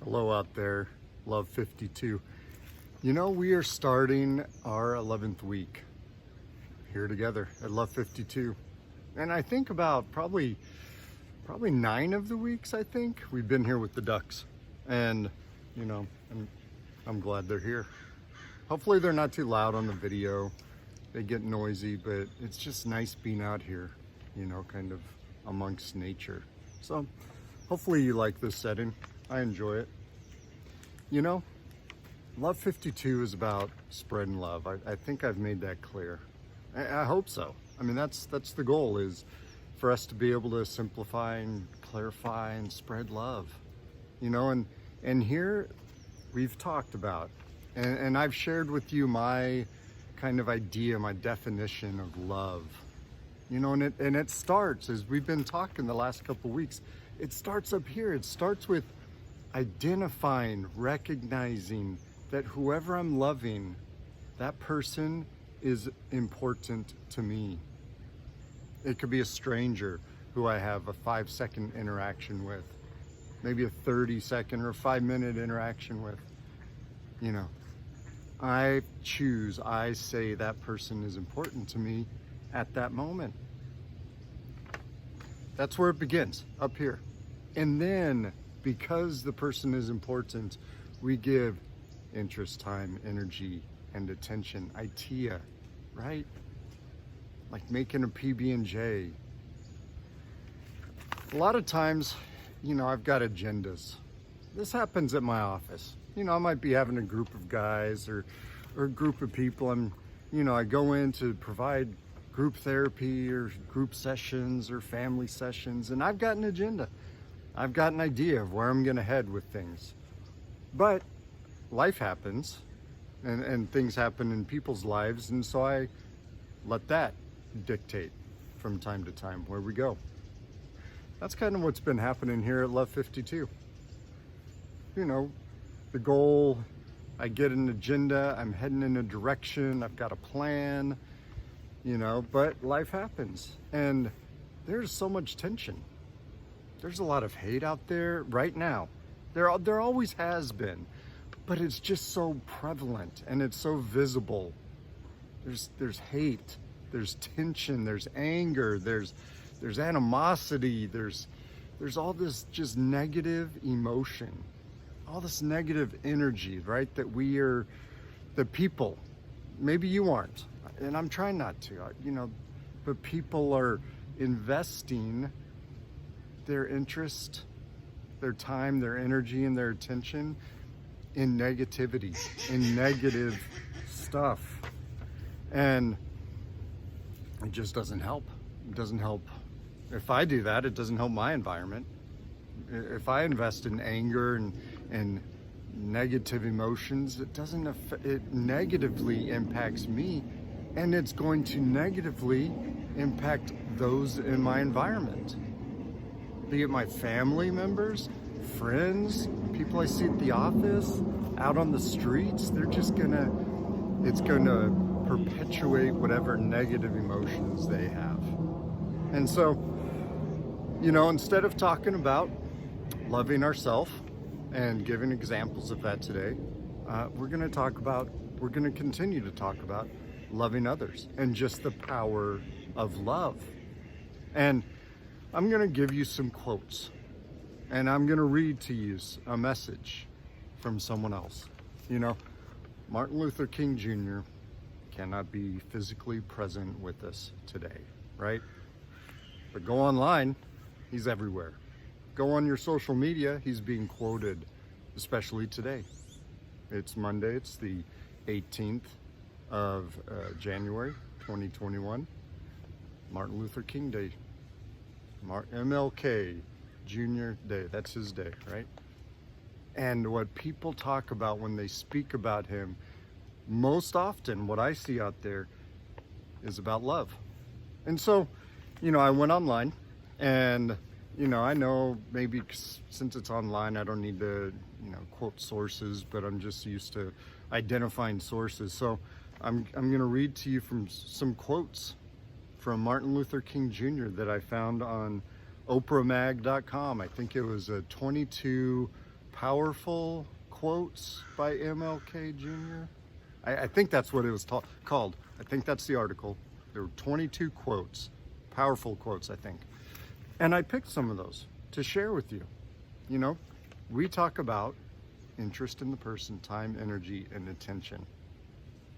Hello out there, Love 52. You know, we are starting our 11th week here together at Love 52. And I think about probably 9 of the weeks, I think, we've been here with the ducks. And, you know, I'm glad they're here. Hopefully they're not too loud on the video. They get noisy, but it's just nice being out here, you know, kind of amongst nature. So hopefully you like this setting. I enjoy it. You know, Love 52 is about spreading love. I think I've made that clear. I hope so. I mean, that's the goal, is for us to be able to simplify and clarify and spread love. You know, and here we've talked about, and I've shared with you my kind of idea, my definition of love. You know, and it starts, as we've been talking the last couple of weeks, it starts up here. It starts with identifying, recognizing that whoever I'm loving, that person is important to me. It could be a stranger who I have a 5-second interaction with, maybe a 30-second or 5-minute interaction with. You know, I say that person is important to me at that moment. That's where it begins, up here. And then, because the person is important, we give interest, time, energy, and attention. ITEA, right? Like making a PB&J. A lot of times, you know, I've got agendas. This happens at my office. You know, I might be having a group of guys or a group of people. I go in to provide group therapy or group sessions or family sessions, and I've got an agenda. I've got an idea of where I'm going to head with things. But life happens, and things happen in people's lives, and so I let that dictate from time to time where we go. That's kind of what's been happening here at Love 52. You know, the goal, I get an agenda, I'm heading in a direction, I've got a plan, you know, but life happens, and there's so much tension. There's a lot of hate out there right now. There always has been, but it's just so prevalent and it's so visible. There's hate, there's tension, there's anger, there's animosity, there's all this just negative emotion, all this negative energy, right? That we are the people. Maybe you aren't, and I'm trying not to, you know, but people are investing their interest, their time, their energy, and their attention in negativity, in negative stuff. And it just doesn't help. It doesn't help. If I do that, it doesn't help my environment. If I invest in anger and negative emotions, it negatively impacts me, and it's going to negatively impact those in my environment. Be it my family members, friends, people I see at the office, out on the streets, it's gonna perpetuate whatever negative emotions they have. And so, you know, instead of talking about loving ourselves and giving examples of that today, we're gonna continue to talk about loving others and just the power of love. And I'm going to give you some quotes, and I'm going to read to you a message from someone else. You know, Martin Luther King Jr. cannot be physically present with us today, right? But go online, he's everywhere. Go on your social media, he's being quoted, especially today. It's Monday, it's the 18th of January 2021, Martin Luther King Day. MLK Jr. Day, that's his day, right? And what people talk about when they speak about him, most often what I see out there is about love. And so, you know, I went online, and, you know, I know maybe since it's online, I don't need to, you know, quote sources, but I'm just used to identifying sources. So I'm going to read to you from some quotes from Martin Luther King Jr. that I found on OprahMag.com. I think it was a 22 powerful quotes by MLK Jr. I think that's what it was called. I think that's the article. There were 22 quotes, powerful quotes, I think. And I picked some of those to share with you. You know, we talk about interest in the person, time, energy, and attention.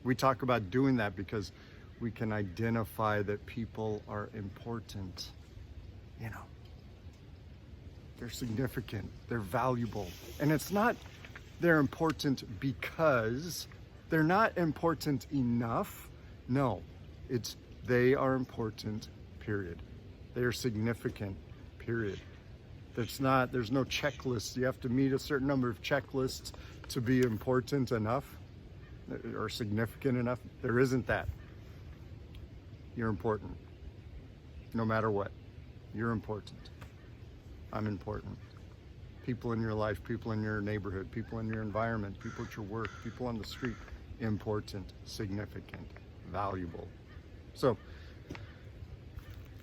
We talk about doing that because we can identify that people are important. You know, they're significant, they're valuable. And it's not they're important because they're not important enough. No, it's they are important, period. They are significant, period. There's no checklist. You have to meet a certain number of checklists to be important enough or significant enough. There isn't that. You're important. No matter what. You're important. I'm important. People in your life, people in your neighborhood, people in your environment, people at your work, people on the street. Important, significant, valuable. So,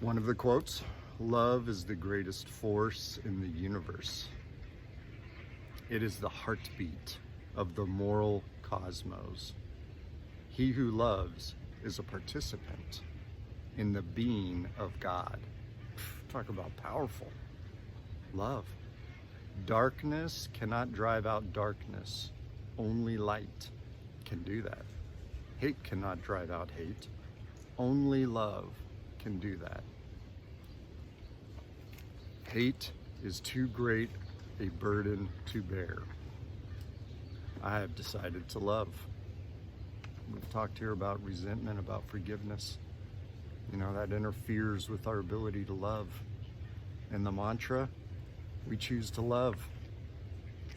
one of the quotes, love is the greatest force in the universe. It is the heartbeat of the moral cosmos. He who loves is a participant in the being of God. Talk about powerful. Love. Darkness cannot drive out darkness. Only light can do that. Hate cannot drive out hate. Only love can do that. Hate is too great a burden to bear. I have decided to love. We've talked here about resentment, about forgiveness. You know, that interferes with our ability to love. And the mantra, we choose to love.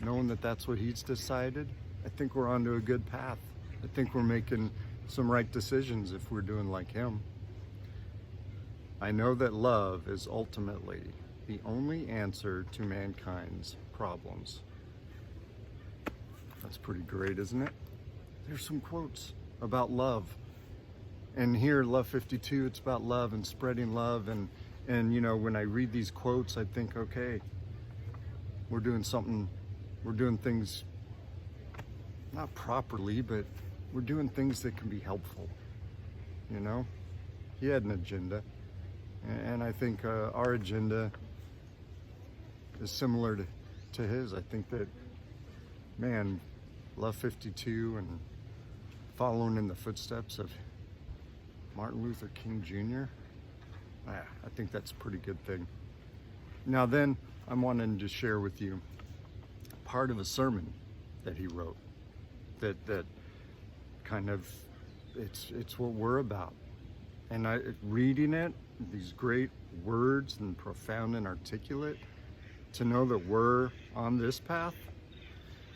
Knowing that that's what he's decided, I think we're onto a good path. I think we're making some right decisions if we're doing like him. I know that love is ultimately the only answer to mankind's problems. That's pretty great, isn't it? There's some quotes about love. And here, Love 52, it's about love and spreading love. And you know, when I read these quotes, I think, okay, we're doing things not properly, but we're doing things that can be helpful. You know, he had an agenda, and I think our agenda is similar to his. I think that, man, Love 52 and following in the footsteps of Martin Luther King Jr., I think that's a pretty good thing. Now then, I'm wanting to share with you part of a sermon that he wrote that kind of, it's what we're about. And reading it, these great words and profound and articulate, to know that we're on this path,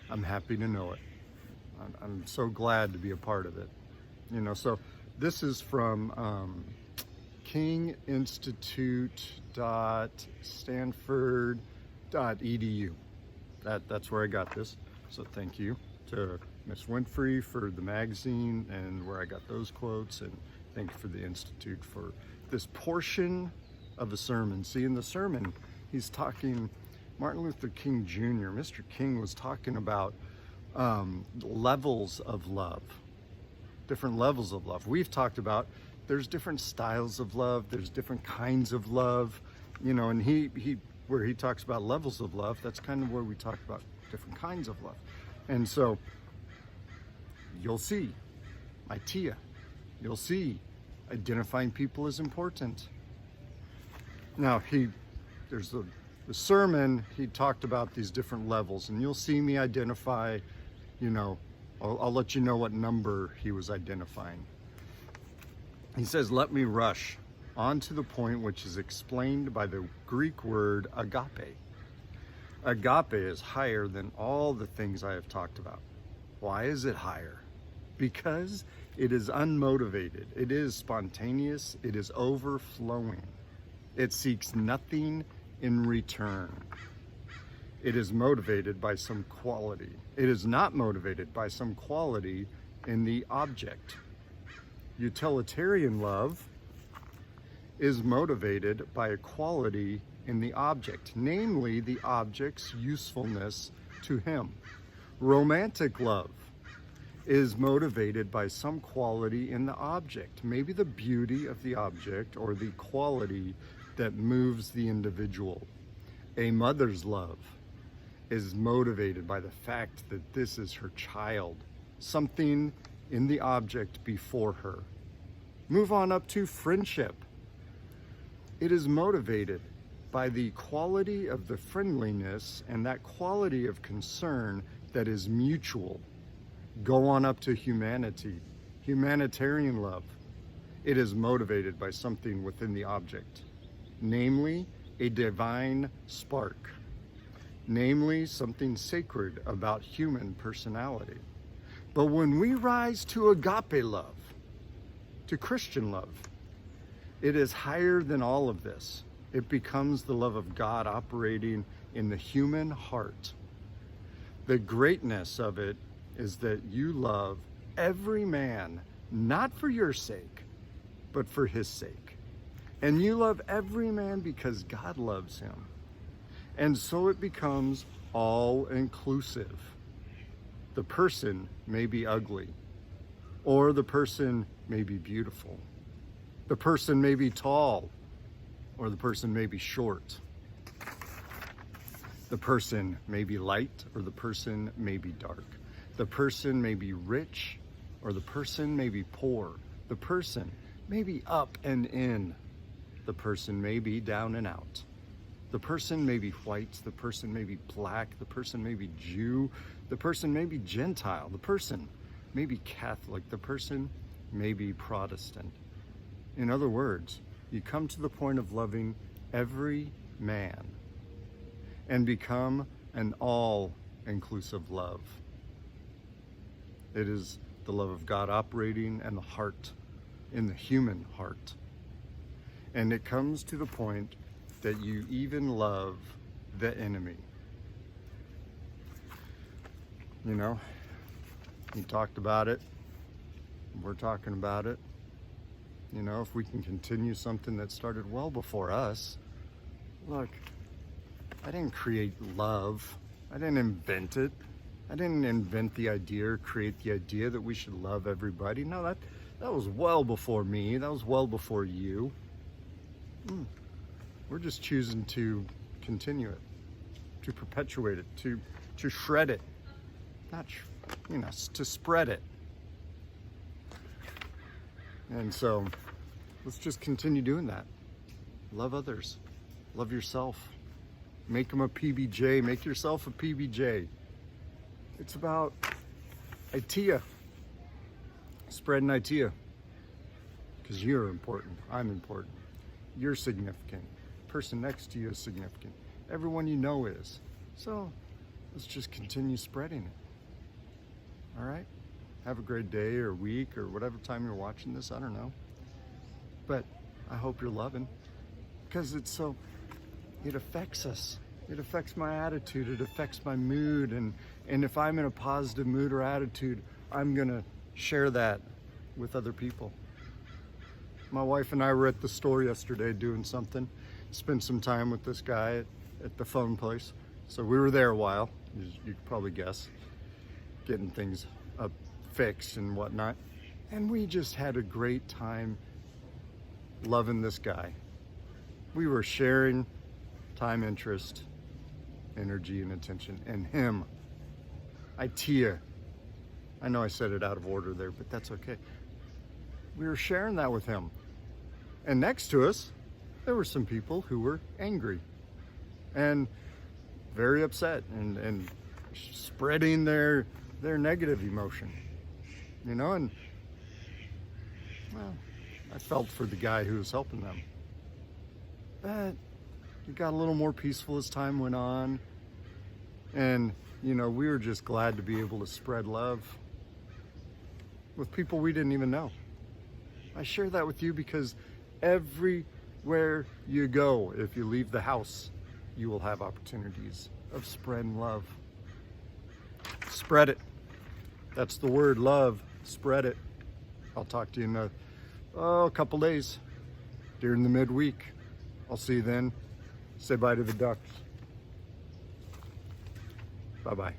I'm happy to know it. I'm so glad to be a part of it. You know, so this is from kinginstitute.stanford.edu. That's where I got this. So thank you to Miss Winfrey for the magazine and where I got those quotes, and thank you for the Institute for this portion of a sermon. See, in the sermon, he's talking, Martin Luther King Jr., Mr. King was talking about levels of love, different levels of love. We've talked about there's different styles of love, there's different kinds of love, you know, and he where he talks about levels of love, that's kind of where we talk about different kinds of love. And so you'll see, you'll see identifying people as important. Now there's the sermon, he talked about these different levels, and you'll see me identify, you know, I'll let you know what number he was identifying. He says, let me rush on to the point which is explained by the Greek word agape. Agape is higher than all the things I have talked about. Why is it higher? Because it is unmotivated, it is spontaneous, it is overflowing. It seeks nothing in return. It is motivated by some quality. It is not motivated by some quality in the object. Utilitarian love is motivated by a quality in the object, namely the object's usefulness to him. Romantic love is motivated by some quality in the object, maybe the beauty of the object or the quality that moves the individual. A mother's love is motivated by the fact that this is her child, something in the object before her. Move on up to friendship. It is motivated by the quality of the friendliness and that quality of concern that is mutual. Go on up to humanity. Humanitarian love. It is motivated by something within the object, namely a divine spark, namely something sacred about human personality. But when we rise to agape love, to Christian love, it is higher than all of this. It becomes the love of God operating in the human heart. The greatness of it is that you love every man, not for your sake, but for his sake. And you love every man because God loves him. And so it becomes all-inclusive. The person may be ugly, or the person may be beautiful. The person may be tall, or the person may be short. The person may be light, or the person may be dark. The person may be rich, or the person may be poor. The person may be up and in. The person may be down and out. The person may be white. The person may be black. The person may be Jew. The person may be Gentile. The person may be Catholic. The person may be Protestant. In other words, you come to the point of loving every man and become an all-inclusive love. It is the love of God operating in the heart, in the human heart. And it comes to the point that you even love the enemy. You know, you talked about it. We're talking about it. You know, if we can continue something that started well before us. Look, I didn't create love. I didn't invent it. I didn't invent the idea or create the idea that we should love everybody. No, that was well before me. That was well before you. We're just choosing to continue it, to perpetuate it, to shred it, not, to spread it. And so let's just continue doing that. Love others. Love yourself. Make them a PBJ. Make yourself a PBJ. It's about idea. Spreading idea. Because you're important. I'm important. You're significant. The person next to you is significant. Everyone you know is. So let's just continue spreading it. All right? Have a great day or week or whatever time you're watching this. I don't know. But I hope you're loving. Because it affects us. It affects my attitude. It affects my mood. And if I'm in a positive mood or attitude, I'm going to share that with other people. My wife and I were at the store yesterday doing something. Spent some time with this guy at the phone place. So we were there a while. You could probably guess. Getting things up fixed and whatnot. And we just had a great time loving this guy. We were sharing time, interest, energy, and attention. And him, Itea. I know I said it out of order there, but that's okay. We were sharing that with him. And next to us, there were some people who were angry and very upset and spreading their negative emotion, and well, I felt for the guy who was helping them. But it got a little more peaceful as time went on, and we were just glad to be able to spread love with people we didn't even know. I share that with you because everywhere you go, if you leave the house, you will have opportunities of spreading love. Spread it. That's the word, love. Spread it. I'll talk to you in a couple days during the midweek. I'll see you then. Say bye to the ducks. Bye-bye.